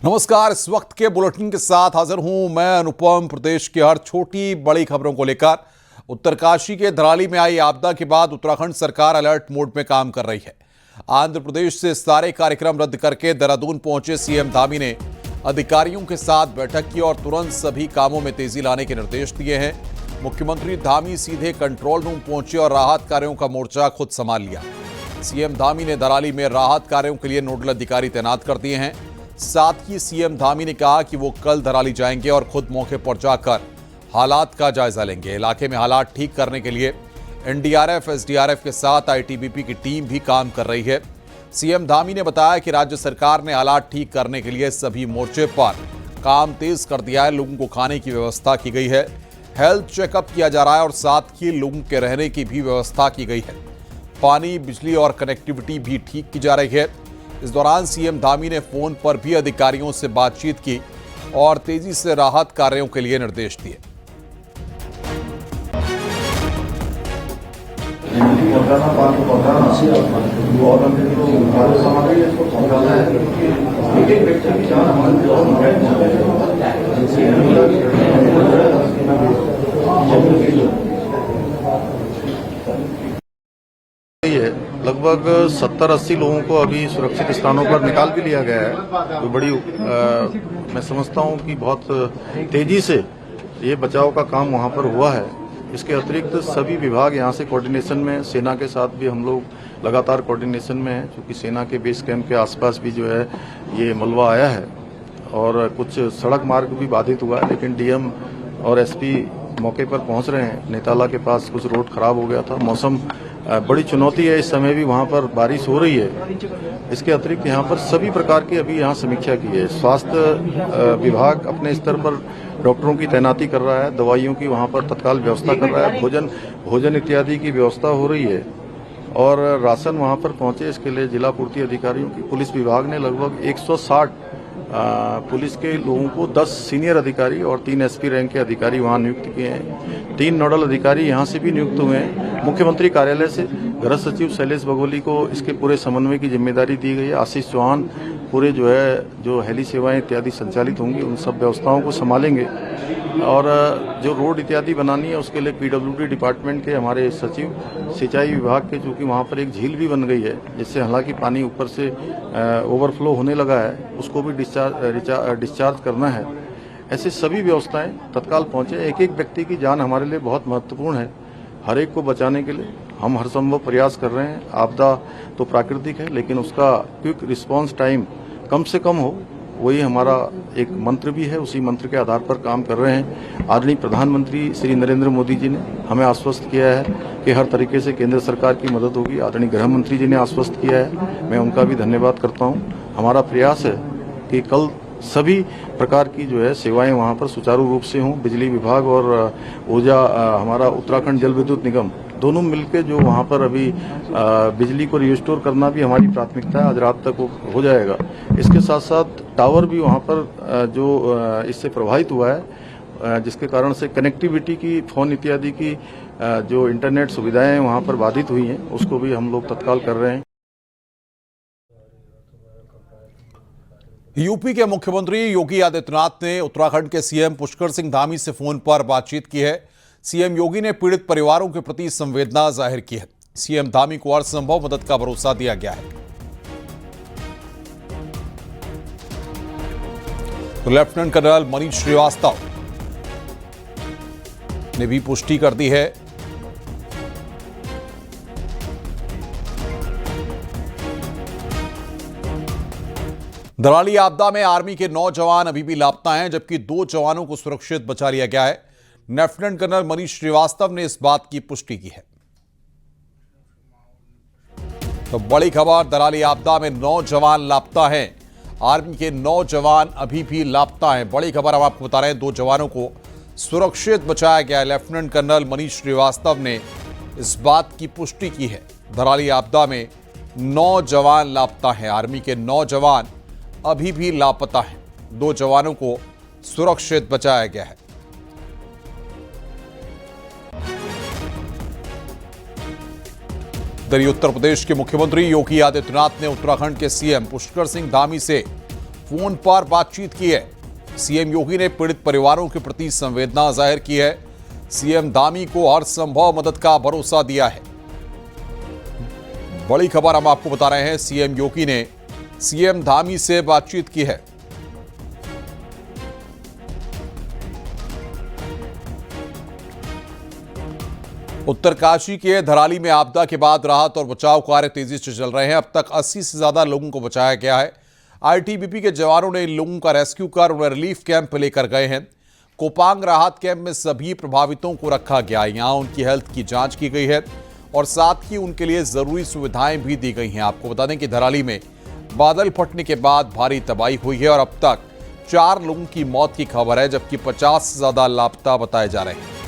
नमस्कार। इस वक्त के बुलेटिन के साथ हाजिर हूं मैं अनुपम। प्रदेश की हर छोटी बड़ी खबरों को लेकर उत्तरकाशी के धराली में आई आपदा के बाद उत्तराखंड सरकार अलर्ट मोड में काम कर रही है। आंध्र प्रदेश से सारे कार्यक्रम रद्द करके देहरादून पहुंचे सीएम धामी ने अधिकारियों के साथ बैठक की और तुरंत सभी कामों में तेजी लाने के निर्देश दिए हैं। मुख्यमंत्री धामी सीधे कंट्रोल रूम पहुंचे और राहत कार्यों का मोर्चा खुद संभाल लिया। सीएम धामी ने धराली में राहत कार्यों के लिए नोडल अधिकारी तैनात कर दिए हैं। साथ ही सीएम धामी ने कहा कि वो कल धराली जाएंगे और खुद मौके पर जाकर हालात का जायजा लेंगे। इलाके में हालात ठीक करने के लिए एनडीआरएफ, एसडीआरएफ के साथ आईटीबीपी की टीम भी काम कर रही है। सीएम धामी ने बताया कि राज्य सरकार ने हालात ठीक करने के लिए सभी मोर्चे पर काम तेज कर दिया है। लोगों को खाने की व्यवस्था की गई है, हेल्थ चेकअप किया जा रहा है और साथ ही लोगों के रहने की भी व्यवस्था की गई है। पानी, बिजली और कनेक्टिविटी भी ठीक की जा रही है। इस दौरान सीएम धामी ने फोन पर भी अधिकारियों से बातचीत की और तेजी से राहत कार्यों के लिए निर्देश दिए। लगभग 70-80 लोगों को अभी सुरक्षित स्थानों पर निकाल भी लिया गया है। तो बड़ी मैं समझता हूं कि बहुत तेजी से ये बचाव का काम वहां पर हुआ है। इसके अतिरिक्त सभी विभाग यहां से कोऑर्डिनेशन में, सेना के साथ भी हम लोग लगातार कोऑर्डिनेशन में हैं, क्योंकि सेना के बेस कैंप के आसपास भी जो है ये मलबा आया है और कुछ सड़क मार्ग भी बाधित हुआ है। लेकिन डीएम और एसपी मौके पर पहुंच रहे हैं। नेताला के पास कुछ रोड खराब हो गया था। मौसम बड़ी चुनौती है, इस समय भी वहां पर बारिश हो रही है। इसके अतिरिक्त यहां पर सभी प्रकार की अभी यहां समीक्षा की है। स्वास्थ्य विभाग अपने स्तर पर डॉक्टरों की तैनाती कर रहा है, दवाइयों की वहां पर तत्काल व्यवस्था कर रहा है, भोजन इत्यादि की व्यवस्था हो रही है और राशन वहां पर पहुंचे इसके लिए जिला पूर्ति अधिकारियों की पुलिस विभाग ने लगभग 160 पुलिस के लोगों को 10 सीनियर अधिकारी और 3 एसपी रैंक के अधिकारी वहां नियुक्त किए हैं। 3 नोडल अधिकारी यहां से भी नियुक्त हुए हैं। मुख्यमंत्री कार्यालय से गृह सचिव शैलेश बघोली को इसके पूरे समन्वय की जिम्मेदारी दी गई है। आशीष चौहान पूरे जो हेली सेवाएं इत्यादि संचालित होंगी उन सब व्यवस्थाओं को संभालेंगे और जो रोड इत्यादि बनानी है उसके लिए पीडब्ल्यूडी डिपार्टमेंट के हमारे सचिव, सिंचाई विभाग के, चूंकि वहां पर एक झील भी बन गई है जिससे हालांकि पानी ऊपर से ओवरफ्लो होने लगा है, उसको भी डिस्चार्ज करना है। ऐसे सभी व्यवस्थाएं तत्काल पहुंचे। एक एक व्यक्ति की जान हमारे लिए बहुत महत्वपूर्ण है। हर एक को बचाने के लिए हम हर संभव प्रयास कर रहे हैं। आपदा तो प्राकृतिक है, लेकिन उसका क्विक रिस्पांस टाइम कम से कम हो, वही हमारा एक मंत्र भी है। उसी मंत्र के आधार पर काम कर रहे हैं। आदरणीय प्रधानमंत्री श्री नरेंद्र मोदी जी ने हमें आश्वस्त किया है कि हर तरीके से केंद्र सरकार की मदद होगी। आदरणीय गृह मंत्री जी ने आश्वस्त किया है, मैं उनका भी धन्यवाद करता हूं। हमारा प्रयास है कि कल सभी प्रकार की जो है सेवाएं वहां पर सुचारू रूप से हों। बिजली विभाग और ऊर्जा हमारा उत्तराखंड जल विद्युत निगम दोनों मिलकर जो वहां पर अभी बिजली को रिस्टोर करना भी हमारी प्राथमिकता है। आज रात तक वो हो जाएगा। इसके साथ साथ टावर भी वहां पर जो इससे प्रभावित हुआ है, जिसके कारण से कनेक्टिविटी की, फोन इत्यादि की जो इंटरनेट सुविधाएं वहां पर बाधित हुई हैं, उसको भी हम लोग तत्काल कर रहे हैं। यूपी के मुख्यमंत्री योगी आदित्यनाथ ने उत्तराखंड के सीएम पुष्कर सिंह धामी से फोन पर बातचीत की है। सीएम योगी ने पीड़ित परिवारों के प्रति संवेदना जाहिर की है। सीएम धामी को हर संभव मदद का भरोसा दिया गया है। तो लेफ्टिनेंट कर्नल मनीष श्रीवास्तव ने भी पुष्टि कर दी है। धराली आपदा में आर्मी के 9 जवान अभी भी लापता हैं, जबकि 2 जवानों को सुरक्षित बचा लिया गया है। लेफ्टिनेंट कर्नल मनीष श्रीवास्तव ने इस बात की पुष्टि की है। तो बड़ी खबर, धराली आपदा में 9 जवान लापता हैं। आर्मी के 9 जवान अभी भी लापता हैं। बड़ी खबर हम आपको बता रहे हैं, 2 जवानों को सुरक्षित बचाया गया है। लेफ्टिनेंट कर्नल मनीष श्रीवास्तव ने इस बात की पुष्टि की है। धराली आपदा में 9 जवान लापता हैं। आर्मी के 9 जवान अभी भी लापता हैं। 2 जवानों को सुरक्षित बचाया गया है। उत्तर प्रदेश के मुख्यमंत्री योगी आदित्यनाथ ने उत्तराखंड के सीएम पुष्कर सिंह धामी से फोन पर बातचीत की है। सीएम योगी ने पीड़ित परिवारों के प्रति संवेदना जाहिर की है। सीएम धामी को हर संभव मदद का भरोसा दिया है। बड़ी खबर हम आपको बता रहे हैं, सीएम योगी ने सीएम धामी से बातचीत की है। उत्तरकाशी के धराली में आपदा के बाद राहत और बचाव कार्य तेजी से चल रहे हैं। अब तक 80 से ज्यादा लोगों को बचाया गया है। आईटीबीपी के जवानों ने इन लोगों का रेस्क्यू कर उन्हें रिलीफ कैंप लेकर गए हैं। कोपांग राहत कैंप में सभी प्रभावितों को रखा गया है। यहां उनकी हेल्थ की जांच की गई है और साथ ही उनके लिए जरूरी सुविधाएं भी दी गई हैं। आपको बता दें कि धराली में बादल फटने के बाद भारी तबाही हुई है और अब तक 4 लोगों की मौत की खबर है, जबकि 50 से ज्यादा लापता बताए जा रहे हैं।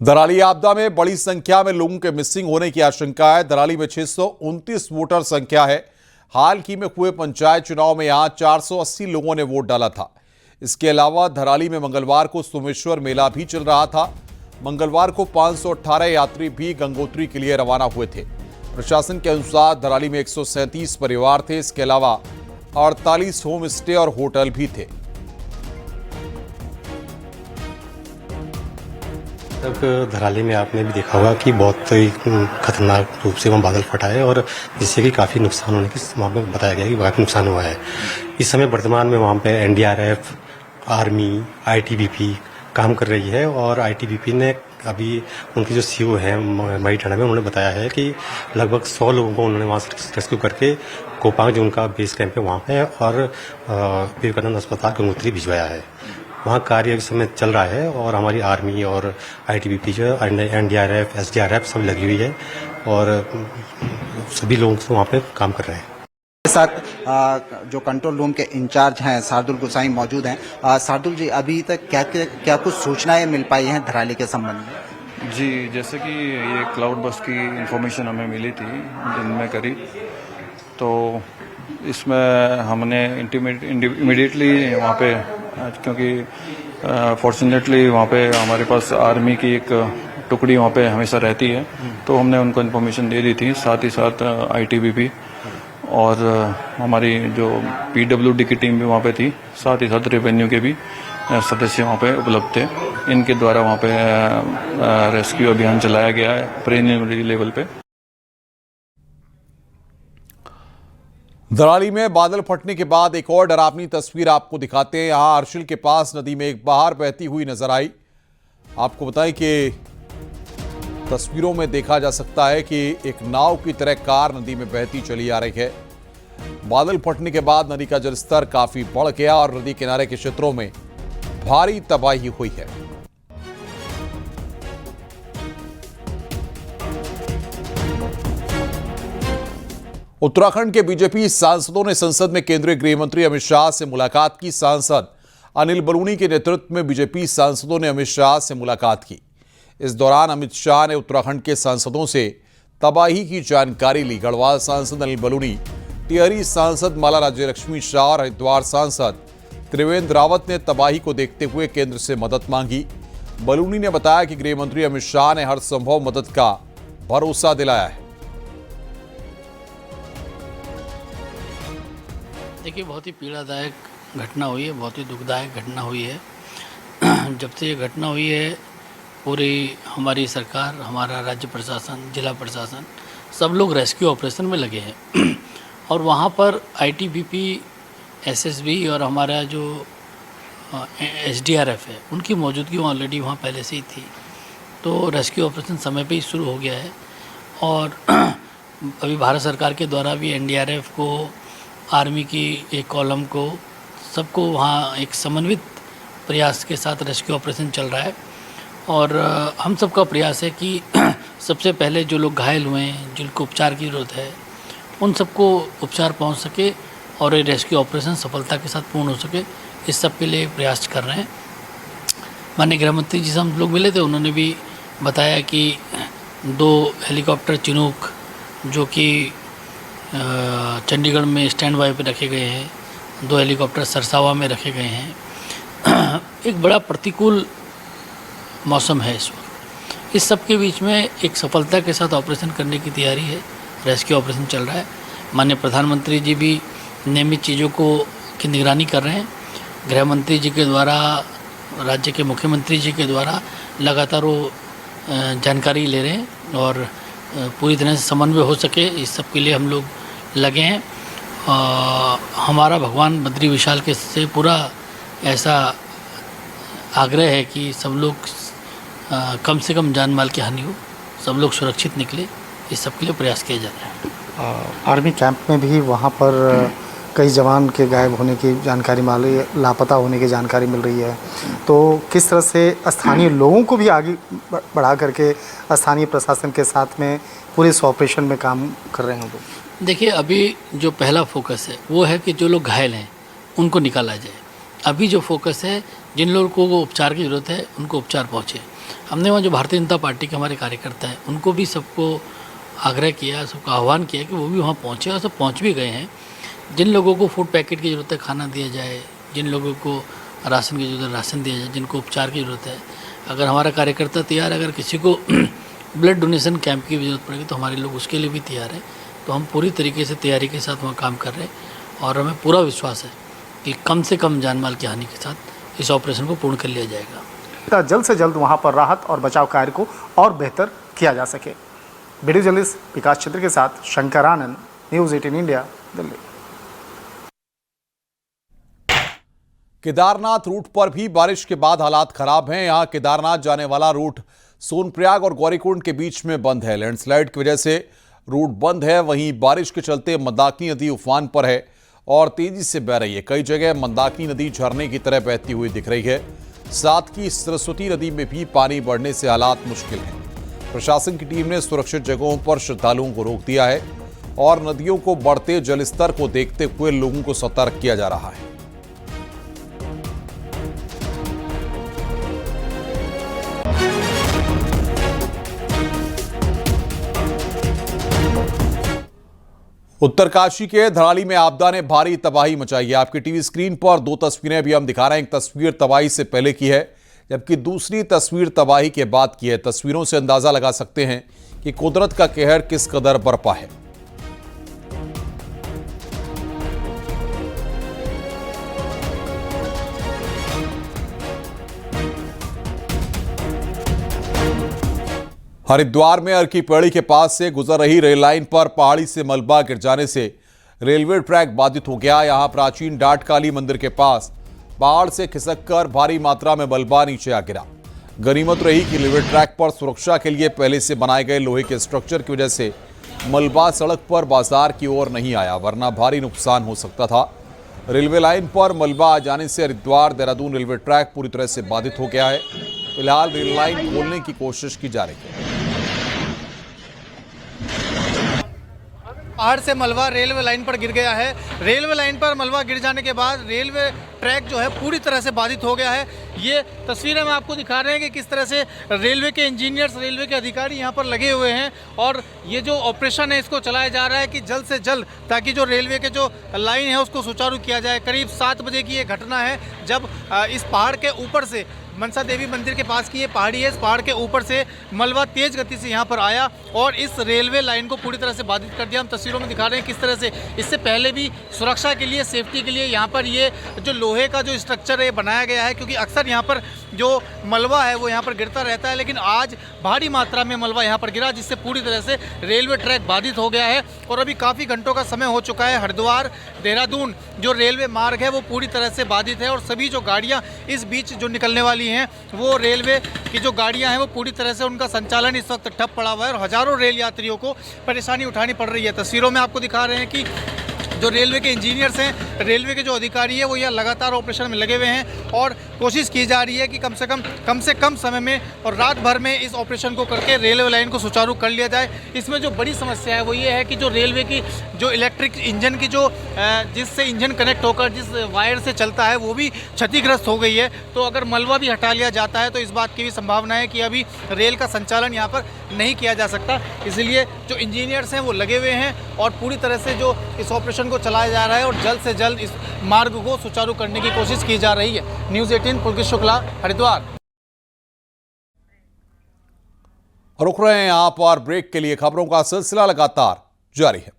धराली आपदा में बड़ी संख्या में लोगों के मिसिंग होने की आशंका है। धराली में 629 वोटर संख्या है। हाल ही में हुए पंचायत चुनाव में यहां 480 लोगों ने वोट डाला था। इसके अलावा धराली में मंगलवार को सोमेश्वर मेला भी चल रहा था। मंगलवार को 518 यात्री भी गंगोत्री के लिए रवाना हुए थे। प्रशासन के अनुसार धराली में 137 परिवार थे। इसके अलावा 48 होम स्टे और होटल भी थे। तक धराली में आपने भी देखा होगा कि बहुत ही खतरनाक रूप से वहाँ बादल फटा है और जिससे कि काफ़ी नुकसान होने की वहाँ पे बताया गया कि काफ़ी नुकसान हुआ है। इस समय वर्तमान में वहाँ पे एनडीआरएफ, आर्मी, आईटीबीपी काम कर रही है और आईटीबीपी ने अभी उनके जो सीओ हैं मई ठाणा में, उन्होंने बताया है कि लगभग 100 लोगों को उन्होंने वहाँ से रेस्क्यू करके कोपांग जो उनका बेस कैंप है वहाँ पे और विवेकानंद अस्पताल गंगोत्री भिजवाया है। वहाँ कार्य इस समय चल रहा है और हमारी आर्मी और आईटीबीपी जो एनडीआरएफ, एसडीआरएफ सब लगी हुई है और सभी लोग वहाँ पे काम कर रहे हैं। साथ जो कंट्रोल रूम के इंचार्ज हैं शार्दुल गोसाई मौजूद हैं। शार्दुल जी, अभी तक क्या कुछ सूचनाएं मिल पाई हैं धराली के संबंध में? जी, जैसे कि ये क्लाउड बस्ट की इंफॉर्मेशन हमें मिली थी दिन में करीब, तो इसमें हमने इमीडिएटली वहाँ पे, क्योंकि फॉर्चुनेटली वहाँ पे हमारे पास आर्मी की एक टुकड़ी वहाँ पे हमेशा रहती है, तो हमने उनको इन्फॉर्मेशन दे दी थी। साथ ही साथ आईटीबीपी और हमारी जो पीडब्ल्यूडी की टीम भी वहाँ पे थी। साथ ही साथ रेवेन्यू के भी सदस्य वहाँ पे उपलब्ध थे। इनके द्वारा वहाँ पे रेस्क्यू अभियान चलाया गया है प्रीलिमिनरी लेवल पे। धराली में बादल फटने के बाद एक और डरावनी तस्वीर आपको दिखाते हैं। यहां अर्शिल के पास नदी में एक बहार बहती हुई नजर आई। आपको बताएं कि तस्वीरों में देखा जा सकता है कि एक नाव की तरह कार नदी में बहती चली आ रही है। बादल फटने के बाद नदी का जलस्तर काफी बढ़ गया और नदी किनारे के क्षेत्रों में भारी तबाही हुई है। उत्तराखंड के बीजेपी सांसदों ने संसद में केंद्रीय गृह मंत्री अमित शाह से मुलाकात की। सांसद अनिल बलूनी के नेतृत्व में बीजेपी सांसदों ने अमित शाह से मुलाकात की। इस दौरान अमित शाह ने उत्तराखंड के सांसदों से तबाही की जानकारी ली। गढ़वाल सांसद अनिल बलूनी, टिहरी सांसद माला राज्यलक्ष्मी शाह और हरिद्वार सांसद त्रिवेंद्र रावत ने तबाही को देखते हुए केंद्र से मदद मांगी। बलूनी ने बताया कि गृह मंत्री अमित शाह ने हर संभव मदद का भरोसा दिलाया है। देखिए, बहुत ही पीड़ादायक घटना हुई है, बहुत ही दुखदायक घटना हुई है। जब से ये घटना हुई है, पूरी हमारी सरकार, हमारा राज्य प्रशासन, जिला प्रशासन, सब लोग रेस्क्यू ऑपरेशन में लगे हैं। और वहाँ पर आईटीबीपी, एसएसबी और हमारा जो एसडीआरएफ है, उनकी मौजूदगी ऑलरेडी वहाँ पहले से ही थी। तो रेस्क्यू ऑपरेशन समय पे ही शुरू हो गया है। और अभी भारत सरकार के द्वारा भी एनडीआरएफ को, आर्मी की एक कॉलम को, सबको वहाँ एक समन्वित प्रयास के साथ रेस्क्यू ऑपरेशन चल रहा है। और हम सबका प्रयास है कि सबसे पहले जो लोग घायल हुए हैं, जिनको उपचार की ज़रूरत है, उन सबको उपचार पहुंच सके और ये रेस्क्यू ऑपरेशन सफलता के साथ पूर्ण हो सके, इस सब के लिए प्रयास कर रहे हैं। माननीय गृह मंत्री जी से हम लोग मिले थे, उन्होंने भी बताया कि 2 हेलीकॉप्टर चिनूक जो कि चंडीगढ़ में स्टैंड बाय पे रखे गए हैं, 2 हेलीकॉप्टर सरसावा में रखे गए हैं। एक बड़ा प्रतिकूल मौसम है इस वक्त। इस सब के बीच में एक सफलता के साथ ऑपरेशन करने की तैयारी है, रेस्क्यू ऑपरेशन चल रहा है। माननीय प्रधानमंत्री जी भी नियमित चीज़ों की निगरानी कर रहे हैं। गृह मंत्री जी के द्वारा, राज्य के मुख्यमंत्री जी के द्वारा लगातार वो जानकारी ले रहे हैं और पूरी तरह से समन्वय हो सके इस सब के लिए हम लोग लगे हैं। हमारा भगवान बद्री विशाल के से पूरा ऐसा आग्रह है कि सब लोग कम से कम जान माल की हानि हो, सब लोग सुरक्षित निकले, इस सब के लिए प्रयास किए जा रहे हैं। आर्मी कैंप में भी वहाँ पर कई जवान के गायब होने की जानकारी मिल रही है, लापता होने की जानकारी मिल रही है, तो किस तरह से स्थानीय लोगों को भी आगे बढ़ा करके स्थानीय प्रशासन के साथ में पूरे इस ऑपरेशन में काम कर रहे हैं लोग? देखिए, अभी जो पहला फोकस है वो है कि जो लोग घायल हैं उनको निकाला जाए। अभी जो फोकस है, जिन लोगों को उपचार की ज़रूरत है उनको उपचार पहुँचे। हमने वहाँ जो भारतीय जनता पार्टी के हमारे कार्यकर्ता हैं उनको भी सबको आग्रह किया, सबका आह्वान किया कि वो भी वहाँ पहुँचे और सब पहुँच भी गए हैं। जिन लोगों को फूड पैकेट की ज़रूरत है खाना दिया जाए, जिन लोगों को राशन की ज़रूरत है राशन दिया जाए, जिनको उपचार की ज़रूरत है, अगर हमारा कार्यकर्ता तैयार है, अगर किसी को ब्लड डोनेशन कैंप की भी ज़रूरत पड़ेगी तो हमारे लोग उसके लिए भी तैयार हैं। तो हम पूरी तरीके से तैयारी के साथ वहाँ काम कर रहे हैं और हमें पूरा विश्वास है कि कम से कम जान माल की हानि के साथ इस ऑपरेशन को पूर्ण कर लिया जाएगा। जल्द से जल्द वहाँ पर राहत और बचाव कार्य को और बेहतर किया जा सके। वीडियो जर्नलिस्ट विकास छत्र के साथ Shankar Anand, news 18 India, Delhi. Kedarnath route पर भी बारिश के बाद हालात खराब हैं। यहां केदारनाथ जाने वाला रूट सोनप्रयाग और गौरीकुंड के बीच में बंद है। लैंडस्लाइड की वजह से रूट बंद है। वहीं बारिश के चलते मंदाकिनी नदी उफान पर है और तेजी से बह रही है। कई जगह मंदाकिनी नदी झरने की तरह बहती हुई दिख रही है। साथ ही सरस्वती नदी में भी पानी बढ़ने से हालात मुश्किल हैं। प्रशासन की टीम ने सुरक्षित जगहों पर श्रद्धालुओं को रोक दिया है और नदियों को बढ़ते जलस्तर को देखते हुए लोगों को सतर्क किया जा रहा है। उत्तरकाशी के धराली में आपदा ने भारी तबाही मचाई है। आपकी टीवी स्क्रीन पर दो तस्वीरें अभी हम दिखा रहे हैं। एक तस्वीर तबाही से पहले की है, जबकि दूसरी तस्वीर तबाही के बाद की है। तस्वीरों से अंदाजा लगा सकते हैं कि कुदरत का कहर किस कदर बरपा है। हरिद्वार में अर्की पेड़ी के पास से गुजर रही रेल लाइन पर पहाड़ी से मलबा गिर जाने से रेलवे ट्रैक बाधित हो गया। यहां प्राचीन डाट काली मंदिर के पास पहाड़ से खिसककर भारी मात्रा में मलबा नीचे आ गिरा। गनीमत रही कि रेलवे ट्रैक पर सुरक्षा के लिए पहले से बनाए गए लोहे के स्ट्रक्चर की वजह से मलबा सड़क पर बाजार की ओर नहीं आया, वरना भारी नुकसान हो सकता था। रेलवे लाइन पर मलबा आ जाने से हरिद्वार देहरादून रेलवे ट्रैक पूरी तरह से बाधित हो गया है। फिलहाल रेल लाइन खोलने की कोशिश की जा रही है। पहाड़ से मलबा रेलवे लाइन पर गिर गया है। रेलवे लाइन पर मलबा गिर जाने के बाद रेलवे ट्रैक जो है पूरी तरह से बाधित हो गया है। ये तस्वीरें हम आपको दिखा रहे हैं कि किस तरह से रेलवे के इंजीनियर्स, रेलवे के अधिकारी यहाँ पर लगे हुए हैं और ये जो ऑपरेशन है इसको चलाया जा रहा है कि जल्द से जल्द, ताकि जो रेलवे के जो लाइन है उसको सुचारू किया जाए। करीब 7 बजे की ये घटना है जब इस पहाड़ के ऊपर से, मनसा देवी मंदिर के पास की ये पहाड़ी है, इस पहाड़ के ऊपर से मलबा तेज गति से यहाँ पर आया और इस रेलवे लाइन को पूरी तरह से बाधित कर दिया। हम तस्वीरों में दिखा रहे हैं किस तरह से इससे पहले भी सुरक्षा के लिए, सेफ्टी के लिए यहाँ पर ये जो लोहे का जो स्ट्रक्चर है बनाया गया है, क्योंकि अक्सर यहाँ पर जो मलबा है वो यहाँ पर गिरता रहता है, लेकिन आज भारी मात्रा में मलबा यहाँ पर गिरा जिससे पूरी तरह से रेलवे ट्रैक बाधित हो गया है और अभी काफ़ी घंटों का समय हो चुका है। हरिद्वार देहरादून जो रेलवे मार्ग है वो पूरी तरह से बाधित है और सभी जो गाड़ियाँ इस बीच जो निकलने वाली हैं, वो रेलवे की जो गाड़ियां हैं वो पूरी तरह से उनका संचालन इस वक्त ठप पड़ा हुआ है और हजारों रेल यात्रियों को परेशानी उठानी पड़ रही है। तस्वीरों में आपको दिखा रहे हैं कि जो रेलवे के इंजीनियर्स हैं, रेलवे के जो अधिकारी हैं, वो यहाँ लगातार ऑपरेशन में लगे हुए हैं और कोशिश की जा रही है कि कम से कम समय में और रात भर में इस ऑपरेशन को करके रेलवे लाइन को सुचारू कर लिया जाए। इसमें जो बड़ी समस्या है वो ये है कि जो रेलवे की जो इलेक्ट्रिक इंजन की जो जिससे इंजन कनेक्ट होकर जिस वायर से चलता है वो भी क्षतिग्रस्त हो गई है। तो अगर मलबा भी हटा लिया जाता है तो इस बात की भी संभावना है कि अभी रेल का संचालन यहाँ पर नहीं किया जा सकता। इसलिए जो इंजीनियर्स हैं वो लगे हुए हैं और पूरी तरह से जो इस ऑपरेशन को चलाया जा रहा है और जल्द से जल्द इस मार्ग को सुचारू करने की कोशिश की जा रही है। न्यूज़ 18 पुलकित शुक्ला, हरिद्वार। रुक रहे हैं यहाँ पर ब्रेक के लिए। खबरों का सिलसिला लगातार जारी है।